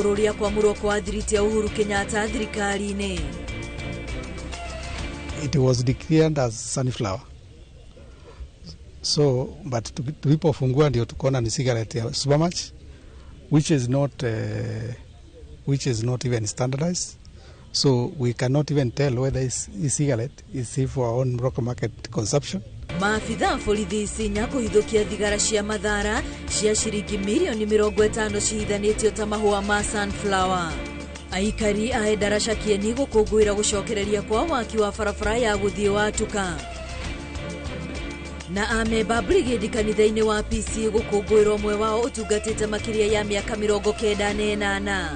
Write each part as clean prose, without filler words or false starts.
iguru ria kwamurwo kwa thiriti ya Uhuru Kenyatta thirikari-ini. It was declared as sunflower. So, but tulipofungua ndio tukaona ni cigarette ya Supermatch, which is not even standardized. So we cannot even tell whether this cigarette is safe for our own local market consumption. Maafitha borithi cinya kuhithukia thigara cia mathara cia ciringi milioni 50 cihithanĩtio ta mahũa ma sunflower. Aikari a Endarasha Kieni gũkũngũĩra gũcokereria kwa waki wa barabara ya gũthiĩ Watuka. Na amemba brigade kanitha-inĩ wa PC gũkũngũĩra ũmwe wao ũtungatĩte makĩria ya mĩaka 98.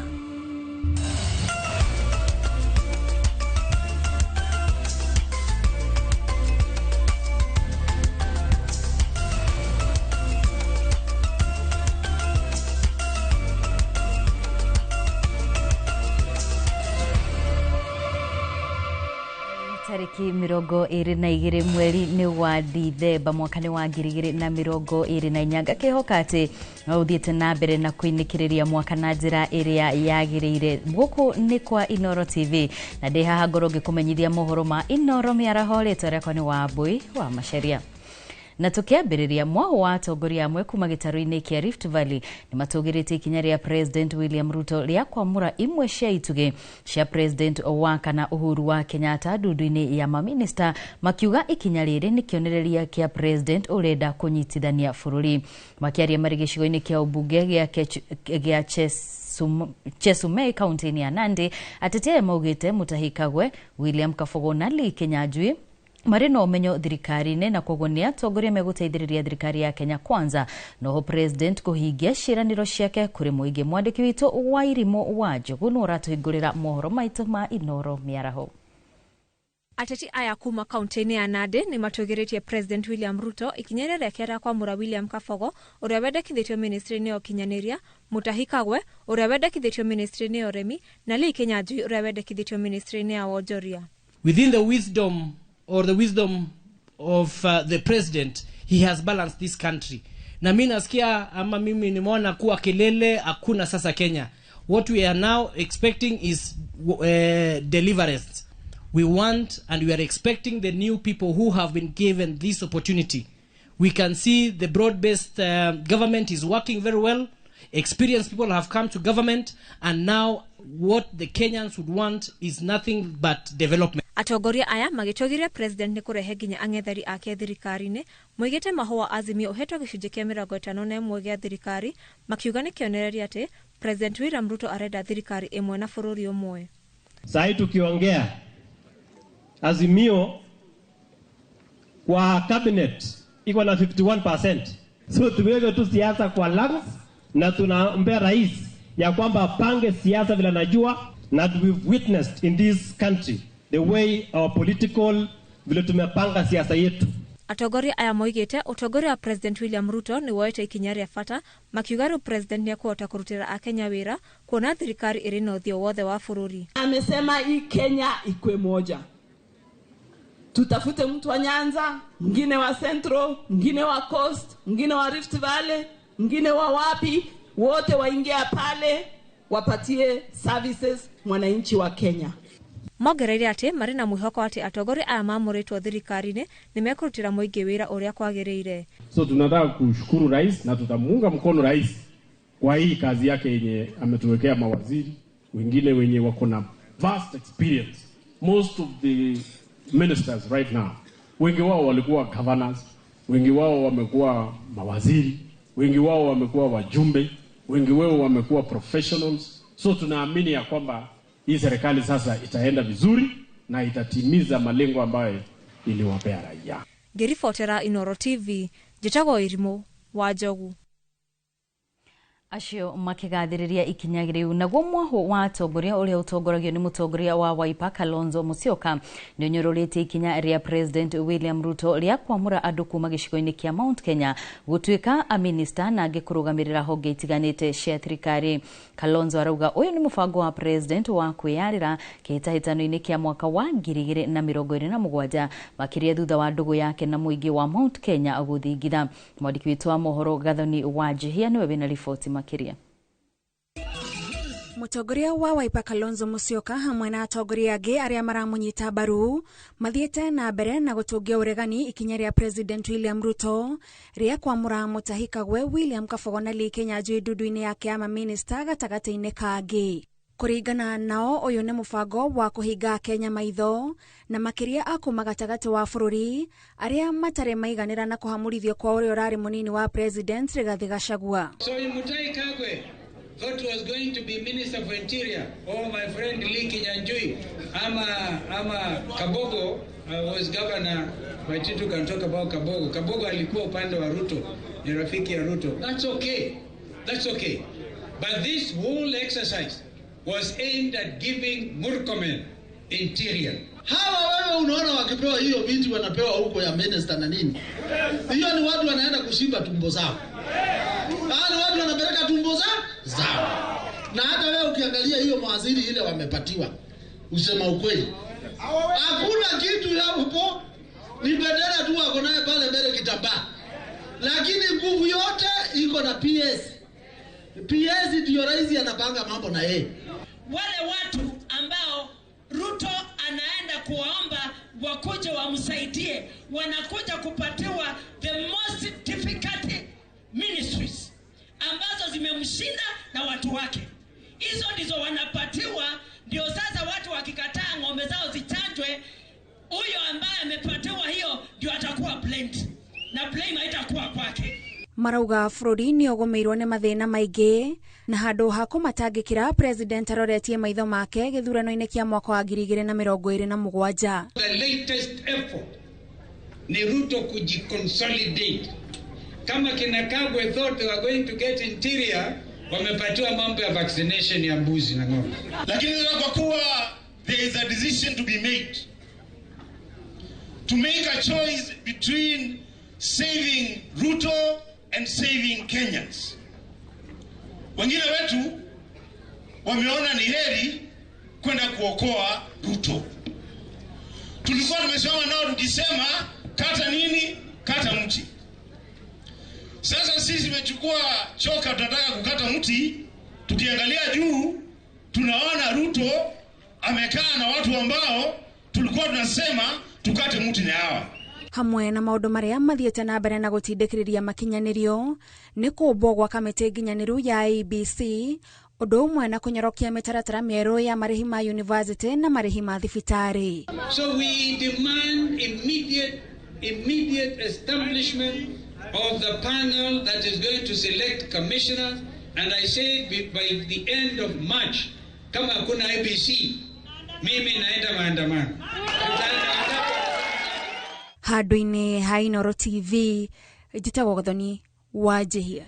Tariki 22 mweri ni wa Dithemba mwaka wa 2024 ngakihoka ati uthiete na mbere na kuinikiriria mwaka na njira iria yagirire. Guku ni kwa Inoro TV na ndi haha ngoro ngikumenyithia mohoro ma Inoro miaraho rĩtwa rĩakwa ni Wambui wa Macharia. Na tukiambiriria mwaho wa atongoria amwe kuma gĩtarũ-inĩ kĩa Rift Valley ni matũgĩrĩte ikinya rĩa President William Ruto rĩa kwamũra imwe cia ituge cia President wa kana Uhuru wa Kenyatta ndundu-inĩ ya maminista, makiuga ikinya rĩrĩ nĩ kĩonereria kĩa President ũrenda kũnyitithania bũrũri. Makiaria marĩ gĩcigo-inĩ kĩa ũmbunge gĩa Chesumei kaunti-inĩ ya Nandi, atetea maugĩte Mutahi Kagwe, William Kabogo na Lee Kinyanjui marino umenyo thirikari-inĩ na koguo nĩ atongoria megũteithĩrĩria thirikari ya Kenya Kwanza noho President kũhingia ciĩranĩro ciake kũrĩ mũingĩ. Mwandĩki witũ wa Irimũ wa Njogu nĩ ũratũhingũrĩra mohoro maitũ ma Inoro mĩaraho. Ateti aya kuma kaunti-inĩ ya Nandi nĩ matũgĩrĩtie President William Ruto ikinya rĩrĩa kĩara kwamũra William Kabogo ũrĩa wendekithĩtio ministry-inĩ ya ũkinyanĩria, Mutahi Kagwe ũrĩa wendekithĩtio ministry-inĩ ya ũrĩmi na Lee Kinyanjui ũrĩa wendekithĩtio ministry-inĩ ya wonjoria. Within the wisdom of the president, he has balanced this country. Na mimi nasikia ama mimi nimeona kuwa kelele hakuna sasa Kenya. What we are now expecting is deliverance. We want and we are expecting the new people who have been given this opportunity. We can see the broad-based government is working very well. Experienced people have come to government, and now what the Kenyans would want is nothing but development. Atongoria aya magĩtũgĩria President nĩ kũrehe nginya ang'ethari ake thirikari-inĩ, moigĩte mahũa Azimio ũhetwo gĩcunjĩ kĩa 51 gĩa thirikari, makiuga nĩ kĩonereria atĩ President William Ruto arenda thirikari ĩmwe na bũrũri ũmwe. Sasa tukiongea Azimio kwa cabinet iko na 51%. So tuweke tu siasa kwa lungs na tunaombea rais ya kwamba pange siasa vile najua, na we've witnessed in this country the way our political vile tumepanga siasa yetu. Atongoria aya moigĩte ũtongoria wa President William Ruto nĩ woete ikinya rĩa bata, makiuga rĩu President nĩ akũhota kũrutĩra Akenya wĩra kuona thirikari ĩrĩ na ũthiũ wothe wa bũrũri. Amesema hii Kenya ikwe moja. Tutafute mtu wa Nyanza, mwingine wa Central, mwingine wa Coast, mwingine wa Rift Valley, mwingine wa wapi, wote waingia pale wapatie services mwananchi wa Kenya. Mogereire ati marĩ na mwĩhoko ati atongoria aya mamũrĩtwo thirikari-inĩ nĩ mekũrutĩra mũingĩ wĩra ũrĩa kwagĩrĩire. So tunataka kushukuru rais na tutamuunga mkono rais kwa hii kazi yake yenye ametuwekea mawaziri wengine wenye wako na vast experience. Most of the ministers right now, wengi wao walikuwa governors, wengi wao wamekuwa mawaziri, wengi wao wamekuwa wajumbe, wengi wao wamekuwa professionals. So tunaamini ya kwamba hii serikali sasa itaenda vizuri na itatimiza malengo ambayo iliwapea raia. Ngĩribotera Inoro TV, njĩtagwo Irimũ wa Njogu. Acio makigathĩrĩria ikinya rĩu. Naguo mwaho wa atongoria ũrĩa ũtongoragio nĩ mũtongoria wa Wiper Kalonzo Musyoka nĩ ũnyũrũrĩte ikinya rĩa President William Ruto rĩa kwamũra andũ kuma gĩcigo-inĩ kĩa Mount Kenya gũtuĩka aminista na angĩ kũrũgamĩrĩra honge itiganĩte cia thirikari. Kalonzo arauga ũyũ nĩ mũbango wa President wa kwĩyarĩra kĩhĩtahĩtano-inĩ kĩa mwaka wa 2027 makĩria thutha wa ndũgũ yake na mũingĩ wa Mount Kenya gũthingitha. Mwandĩki witũ wa mohoro Gathoni wa Jihia nĩwe wĩna riboti makiria. Mutongoria wa Wiper Kalonzo Musyoka hamwe na atongoria angĩ arĩa maramunyita mbaru mathiĩte na mbere na gũtũngia ũregani ikinya rĩa President William Ruto rĩa kwamũra Mutahi Kagwe, William Kabogo na Lee Kinyanjui ndundu-inĩ yake ya maminista gatagatĩ-inĩ kangĩ. Kũringana nao, ũyũ nĩ mũbango wa kũhinga Kenya maitho na makĩria a kuma gatagatĩ wa bũrũri arĩa matarĩ maiganĩra na kũhamũrithio kwa ũrĩa ũrarĩ mũnini wa President Rigathi Gachagua. So Mutahi Kagwe thought was going to be Minister for Interior, or my friend Lee Kinyanjui, ama Kabogo was governor. Wachitu can talk about Kabogo. Kabogo alikuwa upande wa Ruto, ni rafiki ya Ruto. That's okay. That's okay. But this whole exercise was aimed at giving Murkomen Interior. Hawa wewe unaona wakipewa hiyo viti wanapewa huko ya minister na nini? Hiyo ni watu wanaenda kushimba tumbo zao. Wale watu wanapeleka tumbo zao. Na hata wewe ukiangalia hiyo mawaziri ile wamepatiwa, usema ukweli, hakuna kitu hapo, ni bendera tu wako naye pale mbele kitambaa. Lakini nguvu yote iko na PS. PS ndio rais anapanga mambo na yeye. Wale watu ambao Ruto anaenda kuwaomba wakuje wamsaidie, wanakuja kupatiwa the most difficult ministries ambazo zimemshinda na watu wake. Hizo ndizo wanapatiwa, ndio sasa watu wakikataa ng'ombe zao zichanjwe, huyo ambaye amepatiwa hiyo ndio atakuwa blamed na blame haitakuwa kwake. Marauga bũrũri nĩ ũgũmĩirwo nĩ mathĩna maingĩ na handũ ha kũmatangĩkĩra President aroretie maitho make gĩthurano-inĩ kĩa mwaka wa 2027. The latest effort ni Ruto kujiconsolidate. Kama kina Kagwe thought they were going to get interior, wamepatiwa mambo ya vaccination ya mbuzi na ng'ombe. Lakini kwa kuwa there is a decision to be made to make a choice between saving Ruto and saving Kenyans. Wengine wetu wameona ni heri kwenda kuokoa Ruto. Tulikuwa tumesimama nao tukisema kata nini? Kata mti. Sasa sisi tumechukua choka, tunataka kukata mti. Tukiangalia juu tunaona Ruto amekaa na watu ambao tulikuwa tunasema tukate mti na hawa. Hamwe na maũndũ marĩa mathiĩte na mbere na gũtindĩkĩrĩria makinyanĩrio nĩ kũũmbwo gwa kamĩtĩ nginyanĩru ya ABC, ũndũ ũmwe na kũnyorokia mĩtaratara mĩerũ ya marĩhi ma university na marĩhi ma thibitarĩ. So we demand immediate establishment of the panel that is going to select commissioners, and I say by the end of March, kama hakuna ABC, mimi naenda maandamano. Handũ-inĩ ha Inooro TV, njĩtagwo Gathoni Wanjihia.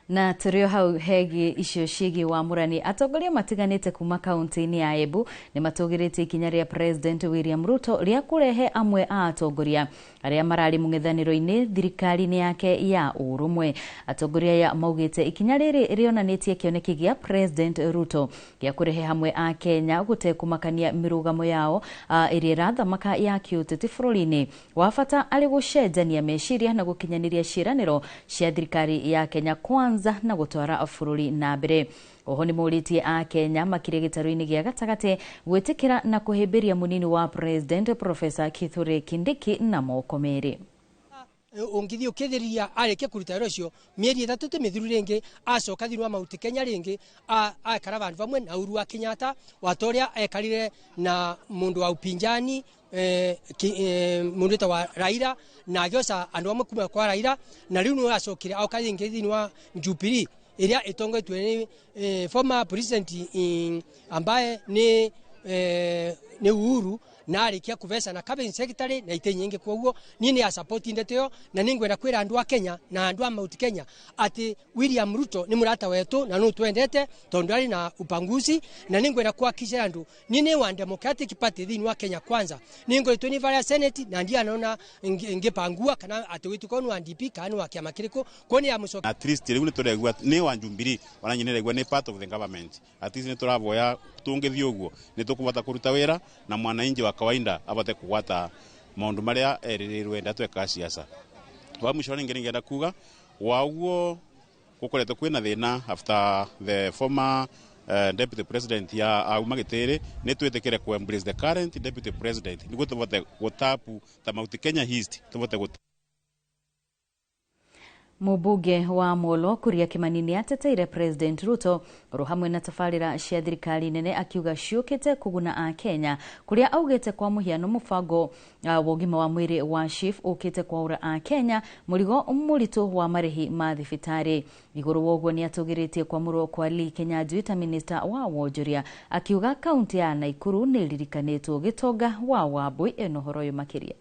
Na tũrĩ hau hegi icio ciĩgiĩ wamũrani, atongoria matiganĩte kuma kaunti-inĩ ya Embu nĩ matũgĩrĩte ikinya rĩa President William Ruto rĩa kũrehe amwe a atongoria arĩa mararĩ mũng'ethanĩro-inĩ thirikari-inĩ yake ya ũrũmwe. Atongoria aya maugĩte ikinya rĩrĩ rĩonanĩtie kĩoneki gĩa President Ruto gĩa kũrehe hamwe a Kenya gũtekũmakania mĩrũgamo yao ĩrĩa ĩrathamaka ya kĩũteti bũrũri-inĩ. Wa bata arĩ gũcenjania meciria na gũkinyanĩria ciĩranĩro cia thirikari ya Kenya Kwanza na gũtwara bũrũri na mbere. Oho nĩ mũrĩtie a Kenya makĩria gĩtarũ-inĩ gĩa gatagatĩ gwĩtĩkĩra na kũhĩmbĩria mũnini wa President Professor Kithure Kindiki na moko merĩ. Ungithio kithiriya areke kuruta wĩra ũcio mĩeri 3 tũmĩthiru rĩngĩ acoka thirwa mauti Kenya rĩngĩ akara vandu vamwe na Uhuru wa Kenyatta watoria ekarire na mundu wa upinjani mundu wa Raila na agiosa andu amwe kuma kwa Raila na riu no acokire auka rĩngĩ thini wa Jubilee iria itongoitwe ni former president ambaye ni Uhuru na arikia kuvesa na cabinet secretary na ite nyingi kwa huo nini ya support ndeteo na ningwenda kwira andu a Kenya na andu a Mount Kenya ati William Ruto ni murata wetu na no twendete tondu ari na upanguzi na ningwenda kuhakikisha andu nini wa Democratic Party thini wa Kenya Kwanza ningwetwe ni vala Senate na ndia anaona ngepangua kana ati witu konu wa DP kana wa kiama kiriko koni ya musoka at least riu ni turegwa ni wa Jubilee wananyineregwa ni part of the government at least ni turavoya tungithie uguo ni tukubata kuruta wira na mwananchi wa kawaida abate kugwata maundu maria erirwe ndatweka siasa wa mushoni ngenda kuga waguo gukoretwo kwina thina after the former deputy president ya auma gitiri ni twitikire ku embrace the current deputy president niguo tuvote gutapu ta Mount Kenya East tuvote Mubunge wa Molo Kuria Kimani ni ateteire President Ruto hamwe na tafarira cia thirikari nene akiuga ciukite kuguna a Kenya kuria augite kwa muhiano mubango wa ugima wa mwiri wa SHIF ukite kwa ura a Kenya murigo muritu wa marihi ma thibitari. Iguru woguo ni atugiritie kwa muro kwa Lee Kinyanjui ta minister wa wonjoria akiuga kaunti ya Naikuru ni ririkanitwo gitonga wa Wambui enohoro yo makiria.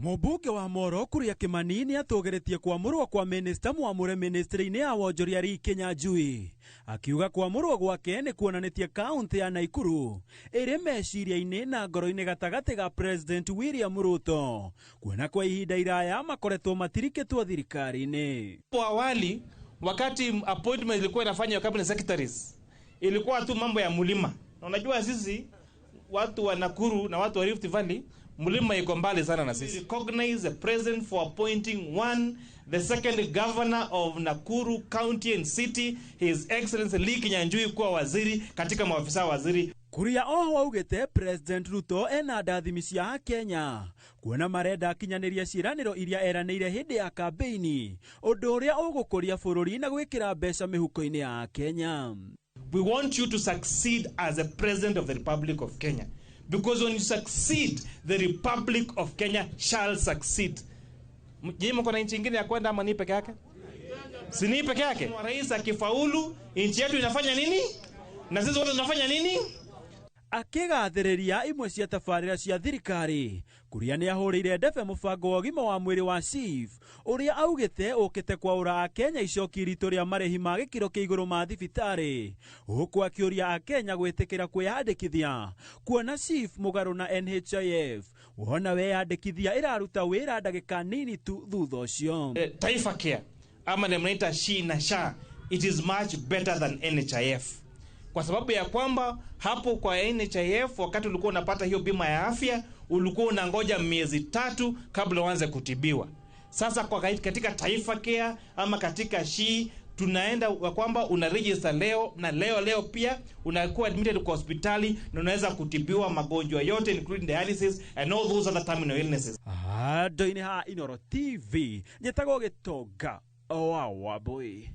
Mubunge wa Molo Kuria Kimani ni atugeretie kwamurwa kwa minister mwamure ministry-ini ya wonjoria Lee Kinyanjui akiuga kwamurwa gwake ni kuonanitie kaunti ya Naikuru iri meciria-ini na ngoro-ini gatagati ga President William Ruto kuona kwa ihinda iraya makoretwo matirikitwo thirikari-ini. Awali wakati appointment ilikuwa inafanywa cabinet secretaries ilikuwa tu mambo ya mulima. Na unajua sisi watu wa Nakuru na watu wa Rift Valley mulima iko mbali sana na sisi. Recognize the president for appointing the second governor of Nakuru County and City, His Excellency Lee Kinyanjui kuwa waziri katika maafisa waziri. Kuria oho augite President Ruto ena ndathimi cia Kenya kuona marenda kinyaniria ciraniro iria eranire hindi ya kampeini undu uria ugukuria bururi na gwikira mbeca mihuko-ini ya Kenya. We want you to succeed as a president of the Republic of Kenya. Because when you succeed, the Republic of Kenya shall succeed. Je, mko na nchi nyingine ya kwenda ama ni peke yake? Si ni peke yake. Rais akifaulu, nchi yetu inafanya nini? Na sisi wote tunafanya nini? Akigathiriria imwe cia tafarira cia thirikari Kuria ni ahurire ndebe mubango wa ugima wa mwiri wa SHIF uria augite ukite kwa ura a Kenya icoki rito ria marihi ma gikiro ki iguru ma thibitari huku akiuria a Kenya gwitikira kwiyandikithia kuona SHIF mugaru na NHIF wona weyandikithia iraruta wira ndagika nini tu thutha ucio. Taifa Care ama mnaita SHI na SHA, it is much better than NHIF. Kwa sababu ya kwamba hapo kwa NHIF wakati ulikuwa unapata hiyo bima ya afya ulikuwa unangoja miezi 3 kabla uanze kutibiwa. Sasa kwa katika Taifa Care ama katika SHI tunaenda kwamba una register leo na leo pia unakuwa admitted kwa hospitali na unaweza kutibiwa magonjwa yote including dialysis and all those other terminal illnesses. Doine ha Inoro TV nyetago Gitonga wa Wambui.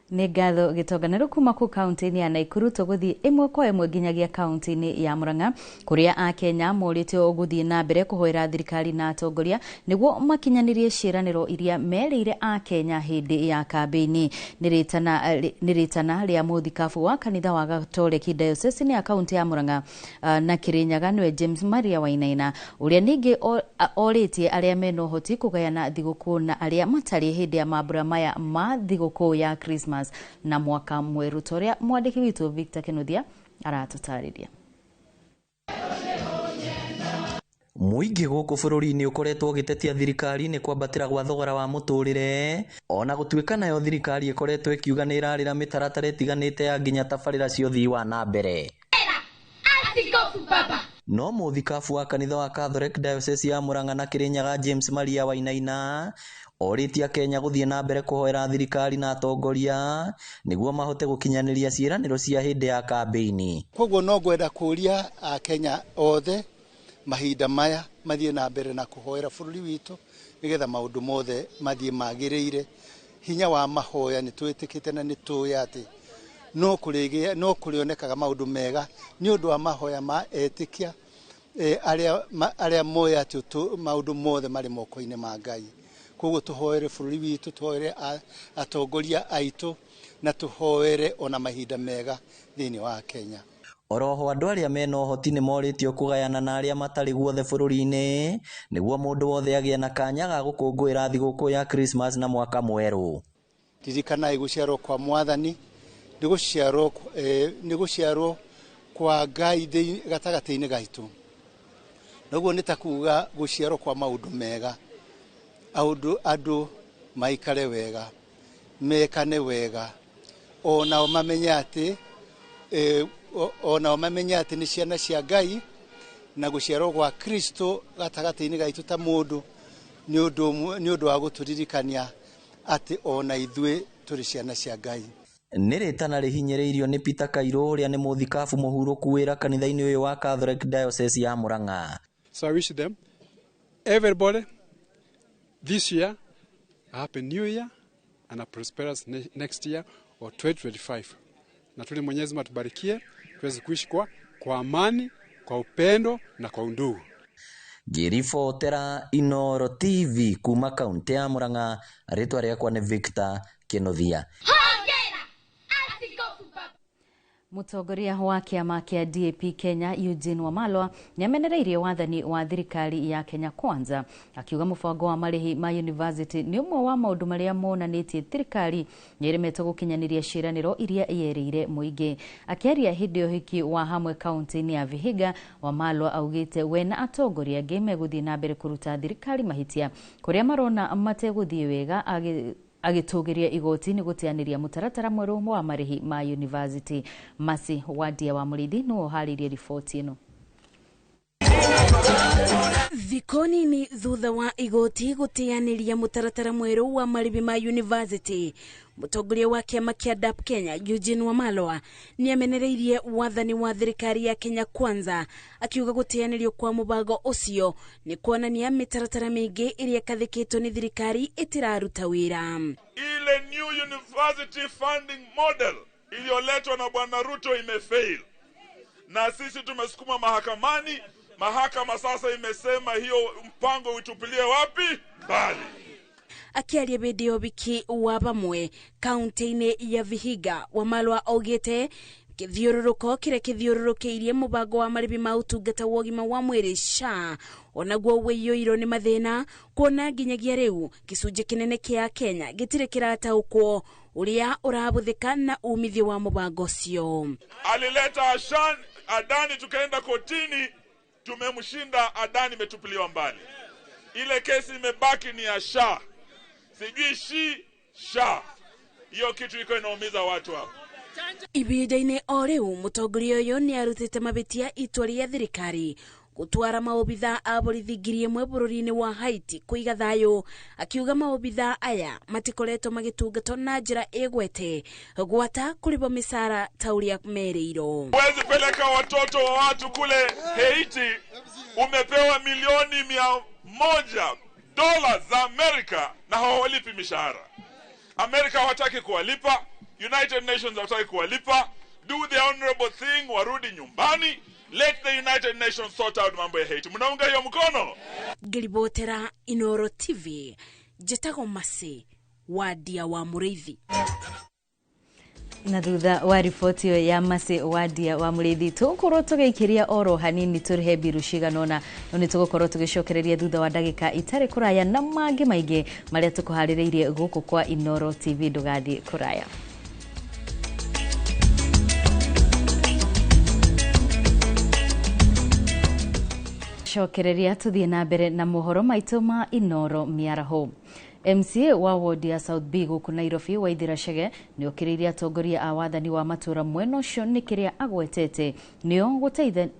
Ni ngatho Gitonga kuma ku kaunti-ini ya Naikuru tuguthi imwe kwa imwe nginyagia kaunti-ini ya Murang'a kuria a Kenya morite uguthi na mbere kuhoera thirikari na atongoria niguo makinyanirie ciraniro iria merire a Kenya hindi ya kampeini. Niritana ria muthikabu wa kanitha wa Gatoreki diocese ya kaunti ya Murang'a na Kirinyaga niwe James Maria Wainaina uria ningi oritie aria mena uhoti kugayana thiguku na aria matari hindi ya mambura maya ma thiguku ya Christmas na mwaka mweru toria mwandiki witu Victor Kinuthia aratutariria. Muingi guku bururi-ini ukoretwo gitetia thirikari ni kwambatira gwa thogora wa muturire ona gutuika nayo thirikari ikoretwo ikiuga ni irarira mitaratara itiganite ya nginya tabarira cia uthii wa na mbere. No muthikabu wa kanitha wa Catholic Diocese ya Murang'a na Kirinyaga James Maria Wainaina oritia Kenya guthie na mbere kuhoera thirikari na atongoria niguo mahote gukinyaniria ciraniro cia hindi ya kampeini. Koguo no gwenda kuria a Kenya othe mahinda maya mathie na mbere na kuhoera bururi witu nigetha maundu mothe mathie magiriire. Hinya wa mahoya ni twitikite na ni tuya ati no kurionekaga maundu mega ni undu wa mahoya ma etikia aria moya ati maundu mothe mari moko-ini ma Ngai. Koguo tuhoere bururi witu, tuhoere atongoria aitu na tuhoere ona mahinda mega thini wa Kenya. Oroho andu aria mena uhoti ni moritio kugayana na aria matari guothe bururi-ini niguo mundu wothe agie na kanya ga gukungwira thiguku ya Christmas na mwaka mweru. Ririkana guciarwo kwa Mwathani ni guciarwo kwa Ngai gatagati-ini gaitu. Noguo nitakuga guciarwo kwa maundu mega andu maikare wega mekane wega ona mamenya ati ni ciana cia Ngai na guciarwo gwa Kristo gatagati-ini gaitu ta mundu ni undu wa guturirikania ati ona ithue turi ciana cia Ngai. Nĩ rĩtana rĩhinyĩrĩirio nĩ Peter Kairũ ũrĩa nĩ mũthikabu mũhurũku wĩra kanitha-inĩ ũyũ wa Catholic Diocese ya Murang'a. So I wish them, everybody, this year, a happy new year and a prosperous next year or 2025. Na tuli Mwenyezi Mungu atubarikie tuweze kuishi kwa amani, kwa upendo na kwa undugu. Ngĩribotera Inooro TV kuma kaunti ya Murang'a, rĩtwa rĩakwa nĩ Victor Kĩnuthia. Mũtongoria wa kĩama kĩa DAP Kenya Eugene Wamalwa nĩamenereirie wathani wa thirikari ya Kenya Kwanza, akiuga mũbango wa marĩhi ma university nĩ ũmwe wa maũndũ marĩa monanĩtie thirikari nĩĩremete gũkinyanĩria ciĩranĩro iria yerĩire mũingĩ. Akĩaria hĩndĩ ya ũhiki wa hamwe kaunti-inĩ ya Vihiga, Wamalwa augĩte we na atongoria angĩ megũthiĩ na mbere kũruta thirikari mahĩtia kũrĩa marona mategũthiĩ wega, agĩtũgĩria igoti nĩ gũteanĩria mũtaratara mwerũ wa marĩhi ma university. Masi Wadia wa Mũrĩithi no harĩrie riboti ĩno. Thikoni ni thutha wa igoti gũteanĩria mũtaratara mwerũ wa marĩhi ma university, mũtongoria wa kĩama kĩa DAP Kenya Eugene Wamalwa nĩamenereirie wathani wa thirikari ya Kenya Kwanza, akiuga gũteanĩrio kwa mũbango ũcio nĩ kuonania mĩtaratara mĩingĩ ĩrĩa kathĩkĩtwo nĩ thirikari ĩtiraruta wĩra. Ile new university funding model iliyoletwa na Bwana Ruto imefail, na sisi tumesukuma mahakamani. Mahakama sasa imesema hiyo mpango utupilie wapi? Bali. Akiaria video wiki wa bamwe kaunti-inĩ ya Vihiga, Wamalwa augĩte kithiũrũrũko kĩrĩa kithiũrũrũkĩirie mũbango wa marĩhi ma ũtungata wa ũgima wa mwĩrĩ SHA onaguo wĩiyũirwo nĩ mathĩna, kuona nginyagia rĩu gĩcunjĩ kĩnene kĩa Kenya gĩtirĩ kĩrataũkwo ũrĩa ũrahũthĩka na umithio wa mũbango ũcio. Alileta SHA Adani, tukaenda kotini, tumemshinda Adani, imetupiliwa mbali. Ile kesi imebaki ni ya SHA, sijui SHA. Hiyo kitu iko inaumiza watu hapo. Ibida-inĩ o rĩu mũtongoria ũyũ nĩ arutĩte mahĩtia itua rĩa thirikari gũtwara maobitha a borithi ngiri ĩmwe bũrũri-inĩ wa Haiti kũiga thayũ, akiuga maobitha aya matikoretwo magĩtungatwo na njĩra ĩgwete gwata kũrĩhwo mĩcara ta ũrĩa merĩirwo. Huwezi peleka watoto wa watu kule Haiti, umepewa milioni $100 za Amerika na hawalipi mishahara. Amerika hawataki kuwalipa, United Nations hawataki kuwalipa. Do the honorable thing, warudi nyumbani. Let the United Nations sort out mambo ya Haiti. Mnaunga hiyo mkono? Ngĩribotera Inooro TV, Njĩtagwo Masi Wadia wa Mũrĩithi. Na thutha wa riboti ĩyo ya Masi Wadia wa Mũrĩithi, tũgũkorwo tũgĩikĩria oro hanini tũrĩhe mbiru ciganona, no nĩ tũgũkorwo tũgĩcokereria thutha wa ndagĩka itarĩ kũraya na mangĩ maingĩ marĩa tũkũharĩrĩirie gũkũ kwa Inooro TV. Ndũgathiĩ kũraya. Cokereria tuthiĩ na mbere na mohoro maitũ ma Inooro Miaraho. MCA wa ward ya South B gũkũ Nairobi Waithira Chege nĩ okĩrĩire atongoria a wathani wa matũra mwena ũcio nĩ kĩrĩa agwetete nĩo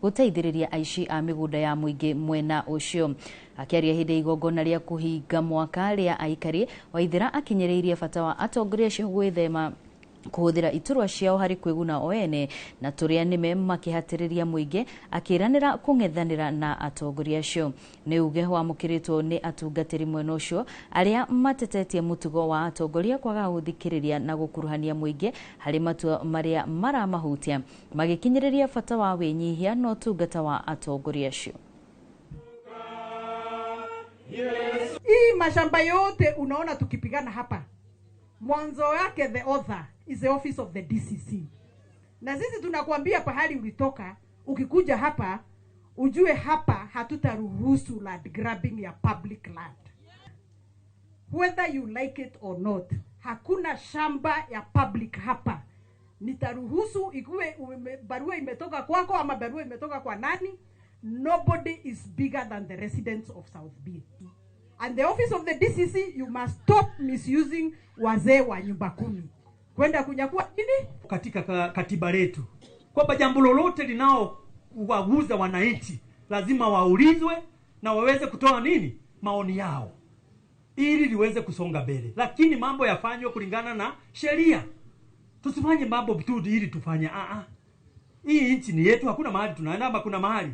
gũteithĩrĩria aici a mĩgũnda ya mũingĩ mwena ũcio. Akĩaria hĩndĩ igongona rĩa kũhinga mwaka rĩa aikari, Waithira akinyĩrĩirie bata wa atongoria acio gwĩthema kuhũthĩra iturwa ciao harĩ kwĩguna o ene na tũrĩa nĩme makĩhatĩrĩria mũingĩ, akĩranĩra kũng'ethanĩra na atongoria acio. Nĩ uge wamũkĩrĩtwo nĩ atungatĩri mwena ũcio arĩa matetetie mũtugo wa atongoria kwaga gũthikĩrĩria na gũkuruhania mũingĩ harĩ matua marĩa maramahutia, magĩkinyĩrĩria bata wa wĩnyihia na ũtungata wa atongoria acio. Hii mashamba yote unaona tukipigana hapa, mwanzo wake the author is the office of the DCC. Na sisi tunakuambia pahali ulitoka, ukikuja hapa ujue hapa hatutaruhusu land grabbing ya public land. Whether you like it or not, hakuna shamba ya public hapa. Nitaruhusu ikuwe barua imetoka kwako ama barua imetoka kwa nani. Nobody is bigger than the residents of South B. And the office of the DCC, you must stop misusing wazee wa nyumba kumi kwenda kunyakua nini katika katiba letu, kwamba jambo lolote linao kuwaguza wananchi lazima waulizwe na waweze kutoa nini maoni yao. ili liweze kusonga mbele, lakini mambo yafanywe kulingana na sheria. Tusifanye mambo tu ili tufanye hii nchi ni yetu, hakuna mahali tunaenda ama kuna mahali.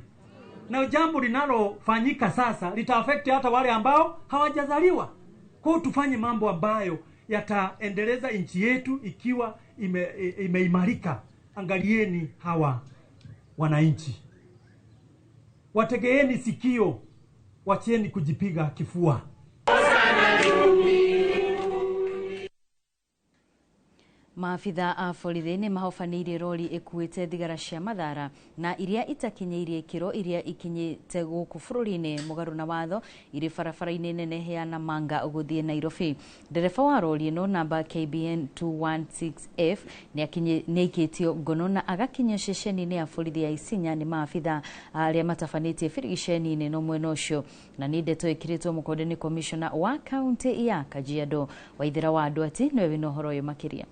Na jambo linalofanyika sasa litaafekti hata wale ambao hawajazaliwa. Kwa hiyo tufanye mambo ambayo yataendeleza nchi yetu ikiwa imeimarika. Angalieni hawa wananchi, wategeeni sikio, wacheni kujipiga kifua. Maafitha a borithi nĩ mahofanĩire rori ĩkuĩte thigara cia mathara na iria itakinyĩirie ikĩro iria ikinyĩte gũkũ bũrũri-inĩ mũgarũ na watho irĩ barabara-inĩ nene ya Namanga gũthiĩ Nairobi. Ndereba wa rori ĩno namba KBN 216F nĩaikĩtio ngono na agakinyio ceceni-inĩ ya borithi ya Isinya nĩ maafitha arĩa matabanĩtie birigiceni-inĩ no mwena ũcio. Na nĩ ndeto ĩkĩrĩtwo mũkonde nĩ komishona wa kaunti ya Kajiado. Waithĩra wa Andwati nĩwe wĩna ũhoro ũyũ makĩria.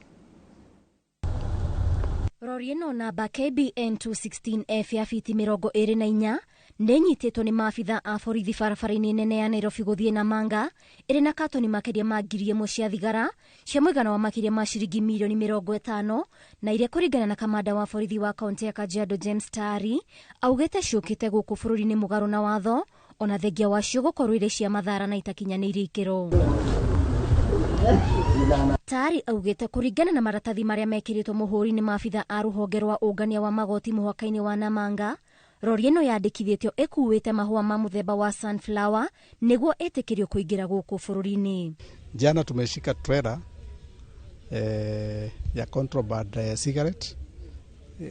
Rori ĩno namba KBN 216F ya fiti 24 nĩnyitĩtwo nĩ maabitha a borithi barabara-inĩ nene ya Nairobi gũthiĩ Namanga ĩrĩ na katoni makĩria ma 1,000 cia thigara cia mũigana wa makĩria ma ciringi milioni 50 na iria kũringana na kamanda wa borithi wa kaunti ya Kajiado James Tari augĩte ciũkĩte gũkũ bũrũri-inĩ mũgarũ na watho ona thengia wacio gũkorwo irĩ cia mathara na itakinyanĩirie ikĩro. Tari augĩte kũringana na maratathi marĩa mekĩrĩtwo mũhũri nĩ maabitha a rũhonge rwa ũngania wa magoti mũhaka-inĩ wa Namanga, rori ĩno yandĩkithĩtio ĩkuĩte mahũa ma mũthemba wa sunflower nĩguo ĩtĩkĩrio kũingĩra gũkũ bũrũri-inĩ. Jana tumeshika trailer ya contraband cigarette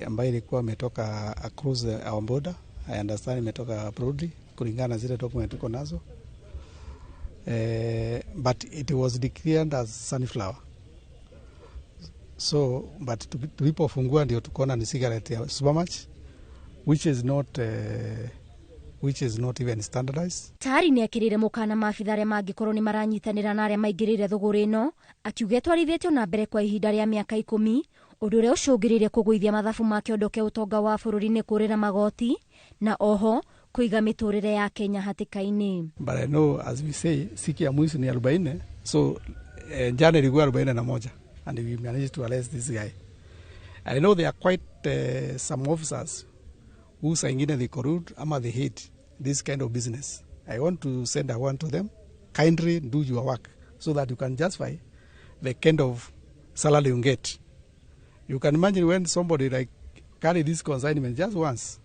ambayo ilikuwa imetoka across our border. I understand imetoka abroad kulingana na zile document tuko nazo. But it was declared as sunflower. So, but tulipofungua ndio tukaona ni cigarette ya Supermatch, which is not even standardized. Tari nĩekĩrĩire mũkana maabitha arĩa mangĩkorwo nĩ maranyitanĩra na arĩa maingĩrĩire thũgũrĩ ĩno, akiuga twarithĩtio na mbere kwa ihinda rĩa mĩaka 10, ũndũ ũrĩa ũcũngĩrĩirie kũgũithia mathabu ma kĩondo kĩa ũtonga wa bũrũri-inĩ kũrĩra magoti na oho kuiga miturire ya Kenya hatikaini. But I know, as we say, siku ya mwisho ni 40, so jana ilikuwa 41 and we managed to arrest this guy. I know there are quite some officers who saingine they corrupt ama they hate this kind of business. I want to send a warning to them, kindly do your work so that you can justify the kind of salary you get. You can imagine when somebody like carry this consignment just once,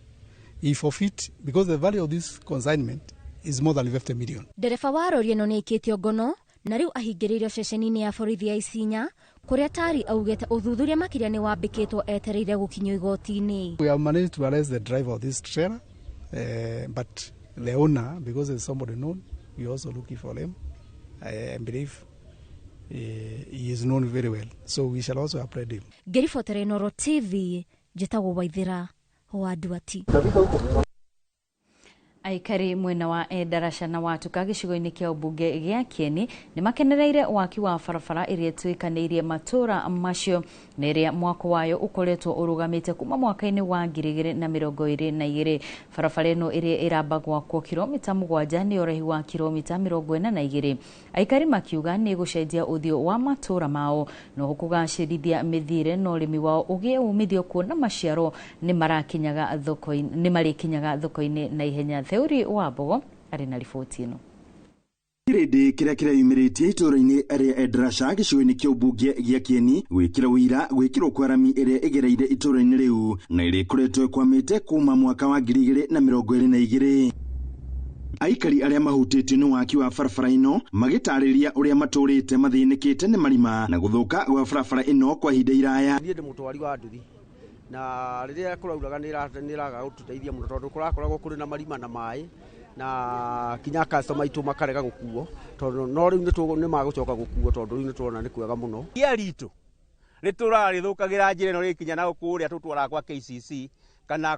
he forfeit because the value of this consignment is more than 50 million. Ndereba wa rori ĩno nĩaikĩtio ngono na rĩu ahingĩrĩirio ceceni-inĩ ya borithi ya Isinya kũrĩa Tari augĩte ũthuthuria makĩria nĩ wambĩkĩtwo etereire gũkinyio igoti-inĩ. We have managed to arrest the driver of this trailer, but the owner, because there's somebody known, we also looking for him. I believe he is known very well, so we shall also apprehend him. Ngĩribotera Noro TV, njĩtagwo Waithĩra wa Andwati. Aikari mwena wa Endarasha na Watuka gĩcigo-inĩ kĩa ũmbunge gĩa Kieni nĩ makenereire waki wa barabara iria tuikanĩirie matũra macio na iria mwako wayo ũkoretwo ũrũgamĩte kuma mwaka-inĩ wa 2022. Barabara ĩno iria ĩramba gwakwo kilomita 7 nĩ ũraihu wa kilomita 42. Aikari makiuga nĩ gũcenjia ũthiũ wa matũra mao no kũgacĩrithia mĩthiĩre na ũrĩmi wao ũgĩe umithio kuona maciaro nĩ marĩkinyaga thoko-inĩ na ihenya. Theuri wa Bogo arĩ na riboti ĩno. Kirindi kĩrĩa kĩreyumĩrĩtie itũra-inĩ rĩa Endarasha gĩcigo-inĩ kĩa ũmbunge gĩa Kieni gwĩkĩra ũira gwĩkĩrwo kwa rami ĩrĩa ĩgereire itũra-inĩ rĩu na ĩrĩa ĩkoretwo ĩkwamĩte kuma mwaka wa 2022. Aikari arĩa mahutĩtio nĩ waki wa barabara ĩno magĩtarĩria ũrĩa matũrĩte mathĩnĩkĩte nĩ marima na gũthũka gwa barabara ĩno kwa ihinda iraya. Niĩ ndĩ mũtwari wa nduthi na rĩrĩa kũrauraga nĩraga gũtũteithia mũno tondũ kũrakoragwo kũrĩ na marima na maĩ na kinya customer aitũ makarega gũkuo tondũ no rĩu nĩ magũcoka gũkuo tondũ rĩu nĩ tũrona nĩ kwega mũno. Ia ritũ rĩtũrarĩthũkagĩra njĩra ĩno rĩkinya na kũrĩa tũtwaraga kwa KCC kana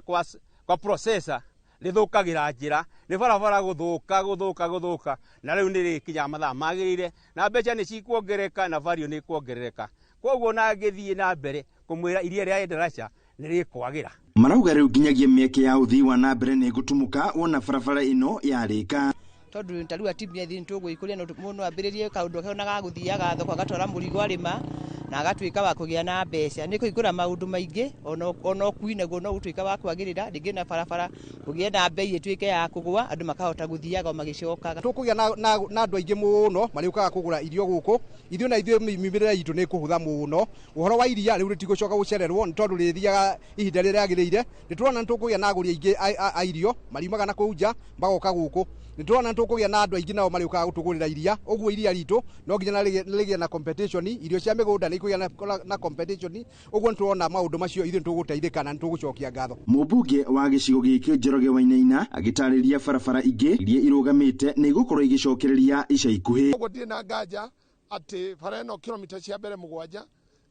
kwa processor rĩthũkagĩra njĩra nĩ barabara gũthũka na rĩu nĩ rĩkinya mathaa magĩrĩire na mbeca nĩ cikuongereka na value nĩ kuongerereka. Koguo na ngĩthiĩ na mbere kũmwĩra iria rĩa Endarasha nĩ rĩkwagĩra. Marauga rĩu nginyagia mĩeke ya ũthii wa na mbere nĩ gũtumũka wona barabara ĩno yarĩka. tondu ntarua timu ya thini tugwikuria no muno ambiririe kaundu kana gaguthiaga thoko agatwara murigo arima na agatuika wa kugia na mbeca ni kuigura maundu maingi ono kuine go no gutuika wa kwagirira ringi na barabara kugia na bei ituike ya kugwa andu makahota guthiaga magicokaga tukugia na andu aingi muno mari ukaga kugura irio guku ithio na ithio mimirira itu ni kuhutha muno uhoro wa iria riu ritigocoka gucererwo ni tondu rithiaga ihinda riria agirire niturona tukugia na aguri aingi a irio marimaga na kuja bagoka guku niturona tukugia na andu aingi nao mari ukaga gutugurira iria oguo iria ritu no nginya na ligia na competition irio cia migunda ni kugia na competition oguo niturona maundu macio ithu tuguteithika na tugucokia ngatho. Mubunge wa gicigo giki Njoroge Wainaina agitariria barabara ingi iria irugamite ni gukorwo igicokereria ica ikuhi gutire na ngaja ati bara ino kilomita cia mbere mugwanja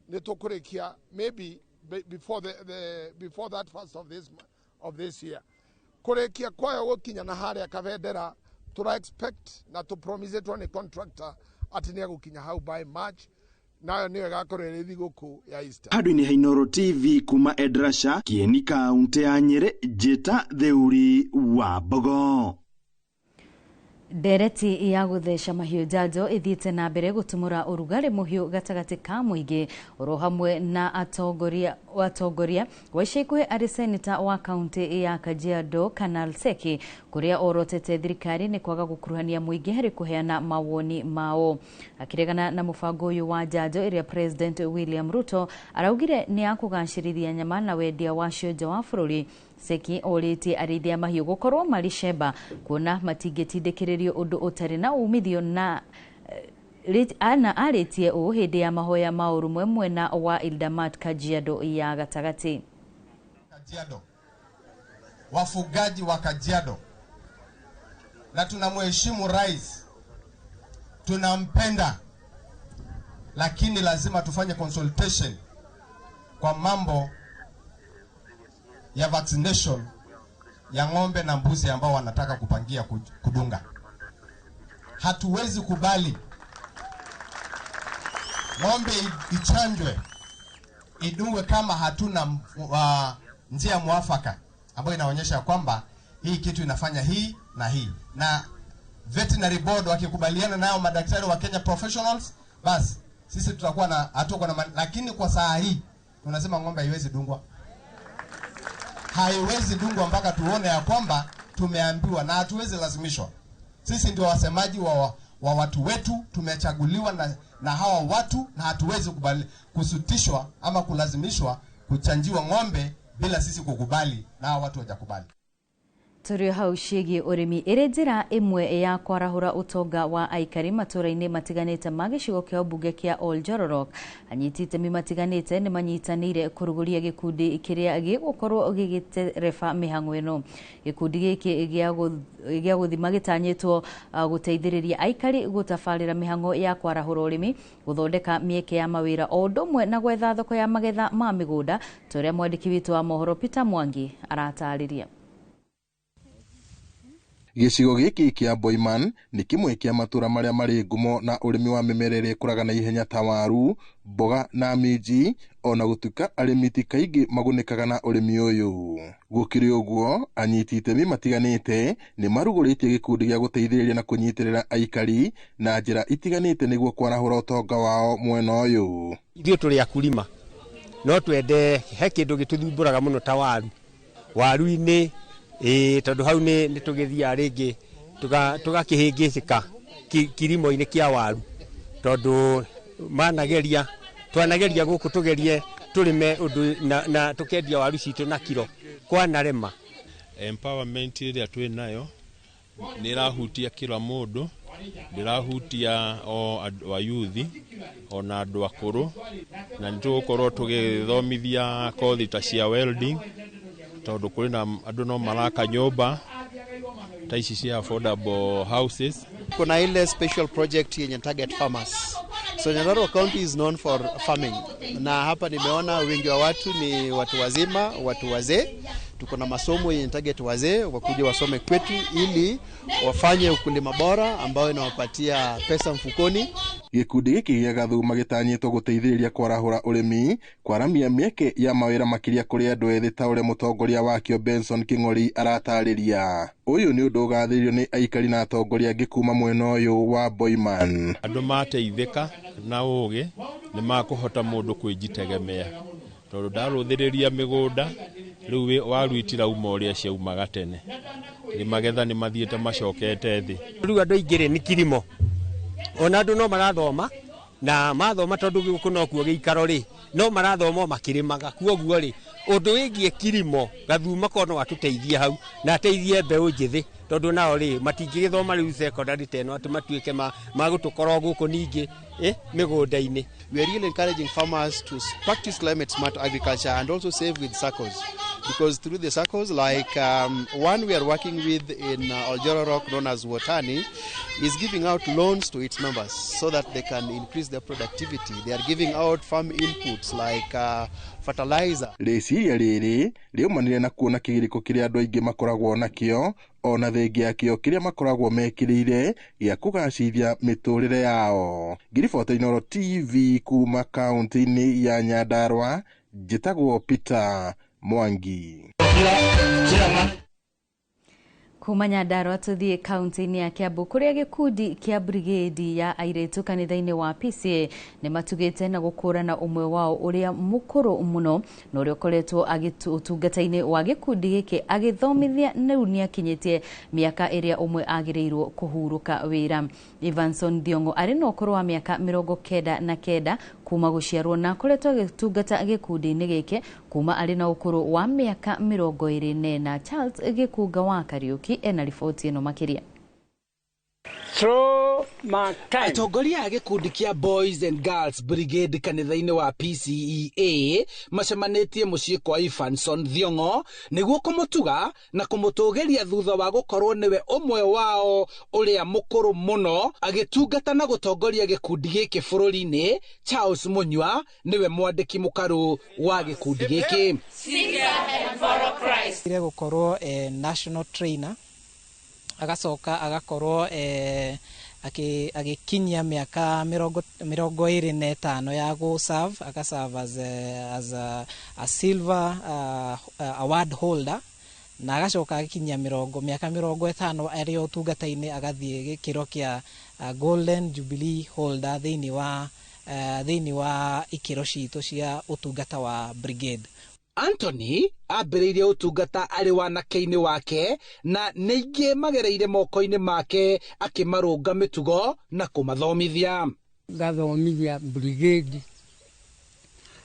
ni tukurikia maybe before that first of this year kurikia kwayo gukinya na haria Kabendera tura expect na to promise to ni contractor ati ni gukinya hau by March nayo niyo gakorera thiguku ya Easter. Andũ-inĩ Hainoro TV kuma Endarasha Kieni kaunti ya Nyeri Njĩta Theuri wa Mbogo. Ndereti ya guthesha mahiũ njanjo ithiĩte na mbere gutumura urugari muhiũ gatagati ka muingi oro hamwe na atongoria wa ica ikuhĩ arĩ seneta wa kaunti ya Kajiado Kanal Seki kuria orotete thirikari ni kwaga gukuruhania muingi harĩ kuheana mawoni mao. Akiregana na mũbango ũyũ wa njanjo iria President William Ruto araugire ni akugacĩrithia nyama na wendia wacio nja wa bũrũri. Seki orĩtie arĩithia mahiũ gukorwo marĩ cemba kuona matingĩtindĩkĩrĩrio ũndũ ũtarĩ na umithio na arĩtie ũũ hĩndĩ ya mahoya ma ũrũmwe mwena wa Ildamat Kajiado ya gatagati. Kajiado, wafugaji wa Kajiado, na tunamheshimu rais, tunampenda, lakini lazima tufanye consultation kwa mambo ya vaccination ya ng'ombe na mbuzi ambao wanataka kupangia kudunga. Hatuwezi kubali ng'ombe ichanjwe idungwe kama hatuna njia mwafaka ambayo inaonyesha kwamba hii kitu inafanya hii na hii. Na veterinary board wakikubaliana nao madaktari wa Kenya professionals, basi sisi tutakuwa na hatuko na, lakini kwa saa hii tunasema ng'ombe haiwezi dungwa. Haiwezi dungwa mpaka tuone ya kwamba tumeambiwa, na hatuwezi lazimishwa. Sisi ndio wasemaji wa watu wetu, tumechaguliwa na hawa watu, na hatuwezi kusutishwa ama kulazimishwa kuchanjiwa ng'ombe bila sisi kukubali na hawa watu wajakubali. Turio hau ciĩgiĩ ũrĩmi ĩrĩ njĩra ĩmwe ya kwarahũra ũtonga wa aikari matũũra-inĩ matiganĩte ma gĩcigo kĩa ũmbunge kĩa Ol Jolorok. Anyiti itemi matiganĩte nĩ manyitanĩire kũrugũria gĩkundi kĩrĩa gĩgũkorwo gĩgĩtereba mĩhang'o ĩno. Gĩkundi gĩkĩ gĩa gũthima gĩtanyĩtwo gũteithĩrĩria aikari gũtabarĩra mĩhang'o ya kwarahũra ũrĩmi, gũthondeka mĩeke ya mawĩra o ũndũ ũmwe na gwetha thoko ya magetha ma mĩgũnda, ta ũrĩa mwandĩki witũ wa mohoro Peter Mwangi aratarĩria. Gĩcigo gĩkĩ kĩa Boiman nĩ kĩmwe kĩa matũũra marĩa marĩ ngumo na ũrĩmi wa mĩmera ĩrĩa ĩkũraga na ihenya ta waru, mboga na minji, ona gũtuĩka arĩmi ti kaingĩ magunĩkaga na ũrĩmi ũyũ. Gũkĩrĩ ũguo, anyiti itemi matiganĩte nĩ marugũrĩtie gĩkundi gĩa gũteithĩrĩria na kũnyitĩrĩra aikari na njĩra itiganĩte nĩguo kwarahũra ũtonga wao mwena ũyũ. Ithuĩ tũrĩ akulima, no twende he kĩndũ gĩtũthumbũraga mũno ta waru. Waru-inĩ tondu hau ni tugithia ringi tugakihingicika kirimo-ini kia waru tondu twanageria guku tugerie turime undu na tukendia waru citu na kilo kwa narema. Empowerment iria twi nayo ni rahutia kila mundu, ndirahutia o andu a youth ona andu akuru, na nitugukorwo tugithomithia kothi ta cia welding tondu kuri na andu no maraka nyumba ta ici cia affordable houses. Kuna ile special project yenye target farmers. So Nyandarua County is known for farming. Na hapa nimeona wengi wa watu ni watu wazima, watu wazee. Tuko na masomo yenye target wazee wakuja wasome kwetu ili wafanye ukulima bora ambao inawapatia pesa mfukoni Gikundi giki gĩa Gathuma gĩtanyĩtwo gũteithĩrĩria kwarahũra ũrĩmi, kwaramia mĩeke ya mawĩra makĩria kũrĩ andũ ethĩ ta ũrĩa mũtongoria wakĩo Benson King'ori aratarĩria. Ũyũ nĩ ũndũ ũgathĩrĩrio nĩ aikari na atongoria angĩ kuma mwena ũyũ wa Boiman. Andũ mateithĩka na ũgĩ nĩ makũhota mũndũ kwĩjitegemea. Tondũ ndarũthĩrĩria mĩgũnda rĩu waru itirauma ũrĩa ciaumaga tene. Nĩ magetha nĩ mathiĩte macokete thĩ. Rĩu andũ aingĩ nĩ kilimo. Ona andũ no marathoma na mathoma tondũ gĩkũ no kuo gĩikaro rĩ no marathoma makĩrĩmaga kuoguo rĩ ũndũ wĩgiĩ kilimo Gathuma kono atuteithie hau na ateithie mbeũ njĩthĩ tondũ nao rĩ matingĩgĩthoma rĩu secondary teno atĩ matuĩke magũtũkorwo gũkũ ningĩ mĩgũnda-inĩ. We are really encouraging farmers to practice climate smart agriculture and also save with SACCOs, because through the SACCOs, like one we are working with in Oljoro Rock known as Wotani, is giving out loans to its members so that they can increase their productivity. They are giving out farm inputs like fertilizer. Rĩciria rĩrĩ rĩumanire na kuona kĩgirĩko kĩrĩa andũ aingĩ makoragwo nakĩo ona thengia kĩo kĩrĩa makoragwo mekĩrĩire gĩa kũgacĩrithia mĩtũrĩre yao. Ngiriboti Inooro TV kuma kaunti-inĩ ya Nyandarua, njĩtagwo Peter Mwangi. Kuma Nyandarua tuthie kaunti-inĩ ya Kiambu kuria gikundi kia brigade ya airĩtu kanitha-inĩ wa PCA nĩ matugĩte na gũkũrana ũmwe wao ũrĩa mũkũrũ mũno na ũrĩa ũkoretwo ũtungata-inĩ wa gikundi gĩkĩ agĩthomithia rĩu nĩakinyĩtie mĩaka ĩrĩa ũmwe agĩrĩirwo kũhurũka wĩra. Evanson Thiongo arĩ na ũkũrũ wa mĩaka 99 kuma gũciarwo na akoretwo agĩtungata gikundi-inĩ gĩkĩ kuma arĩ na ũkũrũ wa mĩaka 24 na Charles Gĩkunga wa Kariuki ena riboti ĩno makĩria. Atongoria a gikundi kia Boys and Girls Brigade kanitha-inĩ wa PCEA macemanĩtie mũciĩ kwa Evanson Thiongo nĩguo kũmũtuga na kũmũtũgĩria thutha wa gũkorwo nĩwe ũmwe wao ũrĩa mũkũrũ mũno agĩtungata na gũtongoria gikundi gĩkĩ bũrũri-inĩ. Charles Munywa nĩwe mwandĩki mũkarũ wa gikundi gĩkĩ. Ire gũkorwo national trainer agacoka agakorwo agĩkinyia mĩaka 25 ya go serve agaserve as a silver award holder na agacoka agĩkinyia mĩaka 50 arĩ ũtungata-inĩ agathiĩ gĩkĩro kĩa golden jubilee holder thĩinĩ wa ikĩro citũ cia ũtungata wa brigade. Anthony ambĩrĩirie ũtungata arĩ wanake-inĩ wake na nĩingĩ magereire moko-inĩ make akĩmarũnga mĩtugo na kũmathomithia. Ngathomithia brigade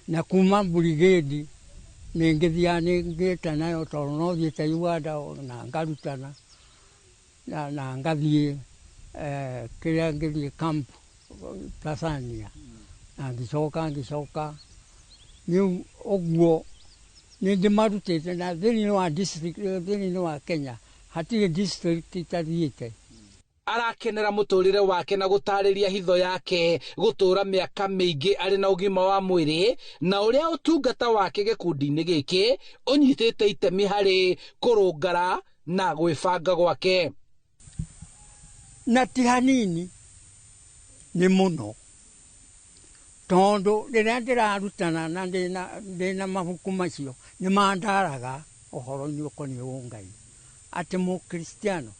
na kuma brigade nĩngĩthiĩ nayo tondũ no thiĩte Uganda na ngarutana na ngathiĩ kĩrĩa ngĩthiĩ camp Tanzania na ngĩcoka rĩu ũguo nĩndĩ marutĩte na thĩinĩ wa district thĩinĩ wa Kenya hatirĩ district itathiĩte. Arakenera mũtũrĩre wake na gũtarĩria hitho yake gũtũra mĩaka mĩingĩ arĩ na ũgima wa mwĩrĩ na ũrĩa ũtungata wake gĩkundi-inĩ gĩkĩ ũnyitĩte itemi harĩ kũrũngara na gwĩbanga gwake. Na ti hanini nĩ mũno tondũ rĩrĩa ndĩrarutana na ndĩna mabuku macio nĩ mandaraga ũhoro-inĩ ũkoniĩ ũngai atĩ mũkristiano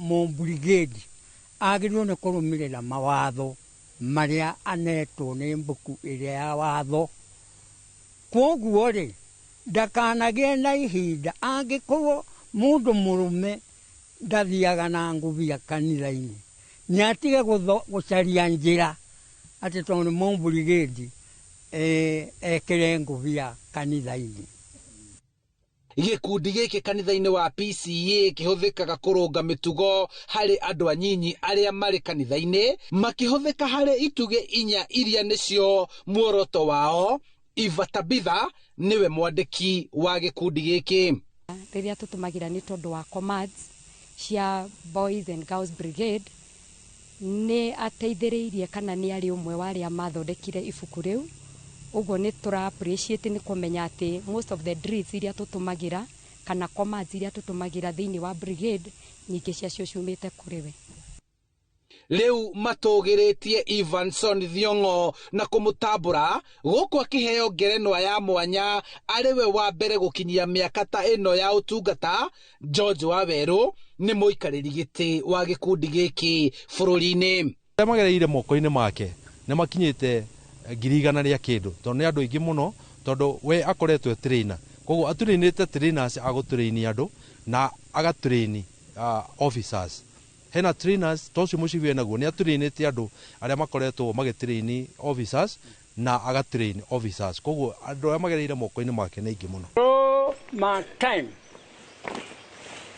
mũbrigade agĩrĩirwo nĩ kũrũmĩrĩra mawatho marĩa anetwo nĩ mbuku ĩrĩa ya watho. Kwoguo rĩ ndakanagĩe na ihinda angĩkorwo mũndũ mũrũme ndathiaga na ngũbia kanitha-inĩ nĩ atige gũcaria njĩra atĩ tondũ mũbrigade ekĩre ngũbia kanitha-inĩ. Gĩkundi gĩkĩ kanitha-inĩ wa PCA kĩhũthĩkaga kũrũnga mĩtugo harĩ andũ anyinyi arĩa marĩ kanitha-inĩ makĩhũthĩka harĩ itugĩ 4 iria nĩcio muoroto wao. Eva Tabitha nĩwe mwandĩki wa gĩkundi gĩkĩ. Rĩrĩa tũtũmagĩra nĩ tondũ wa commands cia Boys and Girls Brigade nĩ ateithĩrĩirie kana nĩ arĩ ũmwe wa arĩa mathondekire ibuku rĩu. Ũguo nĩ tũra appreciate nĩ kũmenya atĩ most of the drills iria tũtũmagĩra kana commands iria tũtũmagĩra thĩinĩ wa brigade nyingĩ ciacio ciumĩte kũrĩ we. Leu matogeretie Evanson Thiongo na kumutambura guku akiheo ngerenwa ya mwanya ariwe wa mbere gukinyia miaka ta ino ya utungata. George Waweru ni muikariri giti wa gikundi giki bururi-ini. Magereire moko-ini make ni makinyite 100 ria kindu tondu ni andu aingi muno tondu we akoretwe trainer koguo aturinite trainers agutraini andu na agatraini officers. Hena trainers tocio muciwe naguo ni aturinite andu aria makoretwo magitraini officers na agatraini officers koguo andu aria magereire moko-ini make ni aingi muno.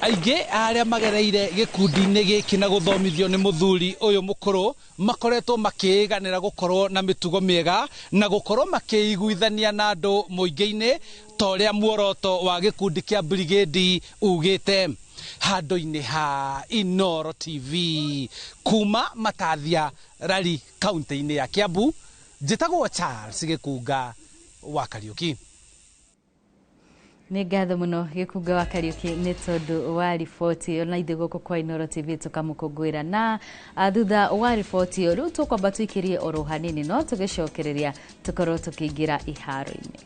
Aingĩ arĩa magereire gĩkundi-inĩ gĩkĩ na gũthomithio nĩ mũthuri ũyũ mũkũrũ makoretwo makĩĩganĩra gũkorwo na mĩtugo mĩega na gũkorwo makĩiguithania na andũ mũingĩ-inĩ ta ũrĩa muoroto wa gĩkundi kĩa brigade ugĩte. Handũ-inĩ ha Inooro TV kuma Matathia Rari kaunti-inĩ ya Kiambu, njĩtagwo Charles Gĩkunga wa Kariuki. Nĩ ngatho mũno Gĩkunga wa Kariuki nĩ tondũ wa riboti ona ithuĩ gũkũ kwa Inooro TV tũkamũkũngũĩra na thutha wa riboti ĩyo rĩu tũkwamba tũikĩrie oro hanini no tũgĩcokereria tũkorwo tũkĩingĩra iharo-inĩ.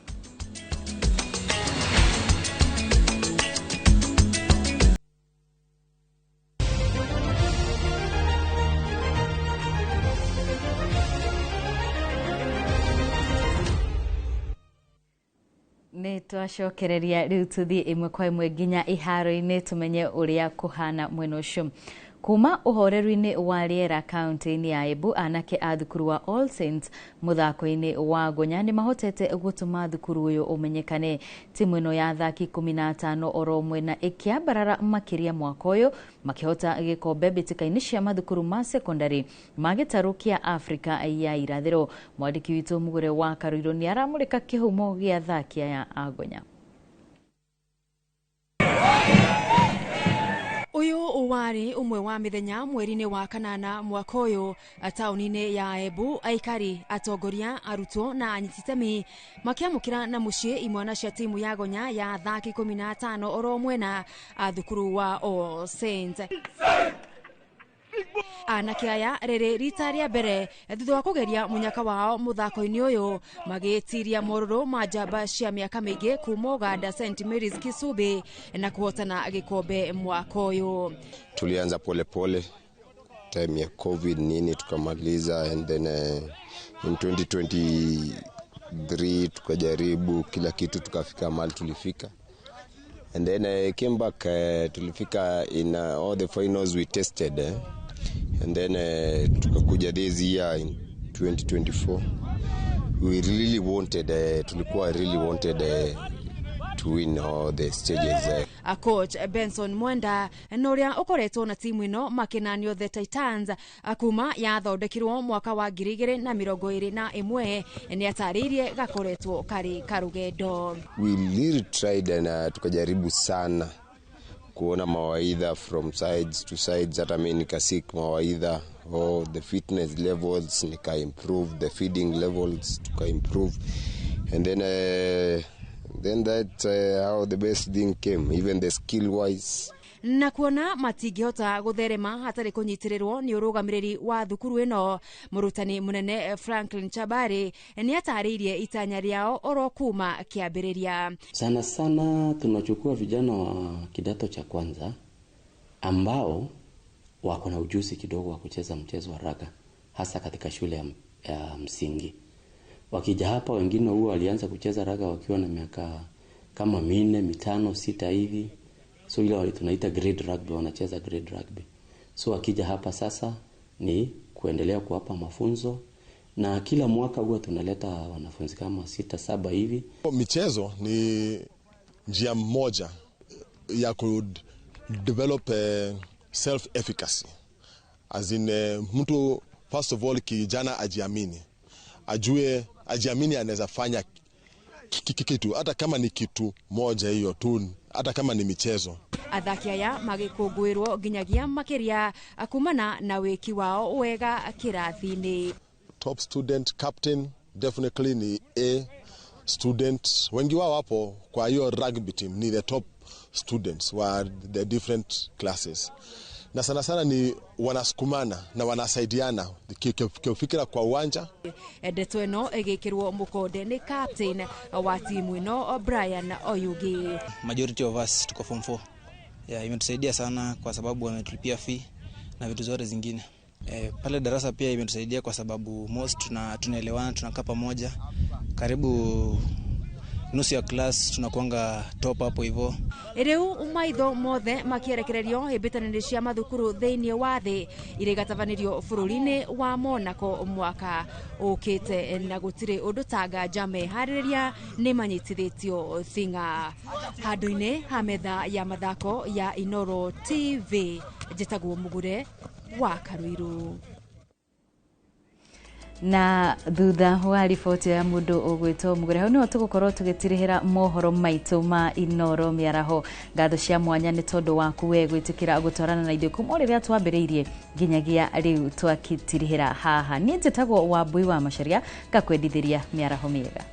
Nĩ twacokereria rĩu tũthiĩ ĩmwe kwa ĩmwe nginya iharo-inĩ tumenye ũrĩa kũhana mwena ũcio. Kuma ũhoreru-inĩ wa rĩera kaunti-inĩ ya Embu, anake a thukuru wa All Saints mũthako-inĩ wa Gonya nĩ mahotete gũtũma thukuru ũyũ ũmenyekane. Timu ĩno ya athaki 15 oro mwena ĩkĩambarara makĩria mwaka ũyũ makĩhota gĩkombe mbĩtĩka-inĩ cia mathukuru ma secondary ma gĩtarũ kĩa Afrika ya irathĩro. Mwandĩki witũ Mugure wa Karuiro nĩ aramũrĩka kĩhumo gĩa athaki aya a Gonya. Uyu wari umwe wa mithenya mweri-ini wa kanana mwaka uyu tauni-ini ya Embu, aikari, atongoria, arutwo na anyititemi makiamukira na mucii imwana cia timu ya Gonya ya athaki 15 oro mwena a thukuru wa All Saints. Anake aya rĩrĩ rita rĩa mbere thutha wa kũgeria munyaka wao muthako-inĩ ũyũ magĩtiria morũrũ ma njamba cia mĩaka mĩingĩ kuma Uganda St Mary's Kisubi na kuhotana gĩkombe mwaka ũyũ. Tulianza pole time ya COVID nini tukamaliza, and then in 2023 tukajaribu kila kitu tukafika mahali tulifika, and then came back tulifika in all the finals we tested and then tukakuja this year in 2024 we really wanted tulikuwa really wanted to win all the stages. Coach Benson Mwenda noria ukoretwo na timu ino makinanio the Titans akuma yathondekirwo mwaka wa 2021 ni ataririe gakoretwo kari karugendo. We really tried and tukajaribu sana kuona mawaidha from sides to sides, hata mimi nikasik mawaidha the fitness levels nika improve, the feeding levels tuka improve, and then that how the best thing came, even the skill wise. Na kuona matingĩhota gũtherema hatarĩ kũnyitĩrĩrwo nĩ ũrũgamĩrĩri wa thukuru ĩno, mũrutani mũnene Franklin Chabari nĩ atarĩirie itanya rĩao oro kuma kĩambĩrĩria. Sana tunachukua vijana wa kidato cha kwanza ambao wako na ujuzi kidogo wa kucheza mchezo wa raga hasa katika shule ya msingi. Wakija hapa wengine huwa walianza kucheza raga wakiwa na miaka kama 4, 5, 6 hivi. So ile wale tunaita grade rugby, wanacheza grade rugby. So akija hapa sasa ni kuendelea kuwapa mafunzo, na kila mwaka huwa tunaleta wanafunzi kama 6, 7 hivi. Michezo ni njia moja ya ku develop self efficacy, as in mtu first of all kijana ajiamini, ajiamini anaweza fanya kitu hata kama ni kitu moja hiyo tu, hata kama ni michezo. Athaki aya magĩkũngũĩrwo nginyagia makĩria kumana na wĩki wao wega kĩrathi-inĩ. Top student captain definitely ni A student. Wengi wao hapo kwa hiyo rugby team ni the top students wa the different classes. na sana sana ni wanasukumana na wanasaidiana kifikira kwa uwanja. Ndeto ĩno ĩgĩkĩrwo mũkonde nĩ captain wa timu ĩno Brian Oyugi. Majority of us tuko form 4. Imetusaidia sana kwa sababu wametulipia fee na vitu zote zingine. Pale darasa pia imetusaidia kwa sababu most tunaelewana, tunakaa pamoja. Karibu nusu ya class tunakuanga top hapo hivyo. Rĩu maitho mothe makierekererio hĩmbĩtanĩro cia mathukuru thĩinĩ wa thĩ irĩ gatabanĩrio bũrũri-inĩ wa Monaco mwaka ũkĩte, na gũtirĩ ũndũ tanga njame harĩrĩria nĩ manyitithĩtio thing'a. Handũ-inĩ ha metha ya mathako ya Inooro TV, njĩtagwo Mugure wa Karuiru. Na thutha wa riboti ya mundu ugwitwo Mugure, hau niho tugukorwo tugitirihira mohoro maitu ma Inooro miaraho. Ngatho cia mwanya ni tondu waku we gwitikira gutwarana na ithuĩ kuma riria twambiriirie nginyagia riu twakitirihira haha. Ni njitagwo Wambui wa Macharia, ngakwendithiria miaraho miega.